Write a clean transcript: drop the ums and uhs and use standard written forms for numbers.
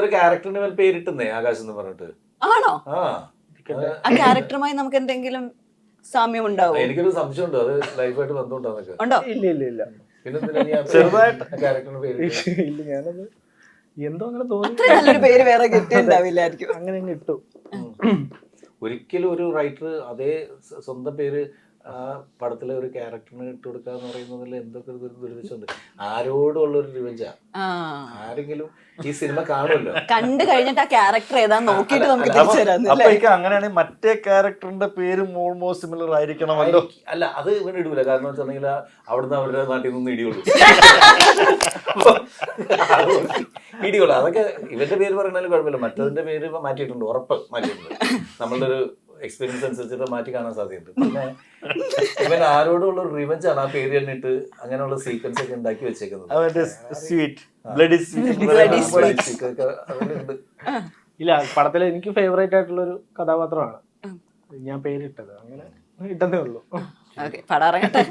ഒരു ക്യാരക്ടറിന് മേൽ പേരിട്ടുന്നേ ആകാശ് എന്ന് പറഞ്ഞിട്ട്. ആണോ? ആ ആ ക്യാരക്ടറുമായി നമുക്ക് എന്തെങ്കിലും സാമ്യം ഉണ്ടാവും? എനിക്കൊരു സംശയമുണ്ട്, അത് ലൈഫായിട്ട് ബന്ധമുണ്ടോന്നൊക്കെ. ഉണ്ടോ? ഇല്ല പിന്നെ ചെറുതായിട്ട് ക്യാരക്ടറിന് പേര് ഇല്ല, ഞാനത് എന്തോ അങ്ങനെ തോന്നി, അത്ര നല്ലൊരു പേര് വേറെ കിട്ടിയിട്ടുണ്ടാവില്ലായിരിക്കും. അങ്ങനെ അങ്ങ് ഇട്ടു. ഒരിക്കലും ഒരു റൈറ്റർ അതേ സ്വന്തം പേര് ആ പടത്തിലെ ഒരു ക്യാരക്ടറിന് ഇട്ട് കൊടുക്കുക എന്ന് പറയുന്നതിൽ എന്തൊക്കെ ഒരു ദുരിതമുണ്ട്. ആരോടുള്ള ഒരു റിവെഞ്ചാ. ആരെങ്കിലും ഈ സിനിമ കാണുമല്ലോ, കണ്ടു കഴിഞ്ഞിട്ട് ആ ക്യാരക്ടർ ഏതാന്ന് നോക്കിയിട്ട് നമുക്ക് അപ്പൊ തിരിച്ചുതരാന്നല്ലേ? അങ്ങനെയാണെങ്കിൽ മറ്റേ ക്യാരക്ടറിന്റെ പേരും ഓൾമോസ്റ്റ് സിമിലർ ആയിരിക്കണമല്ലോ. അല്ല അത് ഇവന് ഇടൂല. കാരണം വെച്ചിട്ടുണ്ടെങ്കിൽ അവിടുന്ന് അവരുടെ നാട്ടിൽ നിന്ന് ഇടിയുള്ളൂ. ഇടിയുള്ളൂ. അതൊക്കെ ഇവന്റെ പേര് പറയണാലും കുഴപ്പമില്ല, മറ്റതിന്റെ പേര് മാറ്റിയിട്ടുണ്ട്, ഉറപ്പ് മാറ്റിയിട്ടുണ്ട്. നമ്മളുടെ ഒരു എക്സ്പീരിയൻസ് അനുസരിച്ചിട്ട് മാറ്റി കാണാൻ സാധ്യതയുണ്ട്. പിന്നെ ഇവൻ ആരോടുള്ള ഒരു റിവെഞ്ച് ആണ് ആ പേര് തന്നിട്ട് അങ്ങനെയുള്ള സീക്വൻസ് ഒക്കെ ഉണ്ടാക്കി വെച്ചേക്കുന്നത്. സ്വീറ്റ് ബ്ലഡി അതുണ്ട്. ഇല്ല, പടത്തിലെ എനിക്ക് ഫേവറേറ്റ് ആയിട്ടുള്ള ഒരു കഥാപാത്രമാണ് ഞാൻ പേരിട്ടത്. അങ്ങനെ ഇട്ടതേ ഉള്ളൂ. ഓക്കെ, പടം ഇറങ്ങട്ടെ.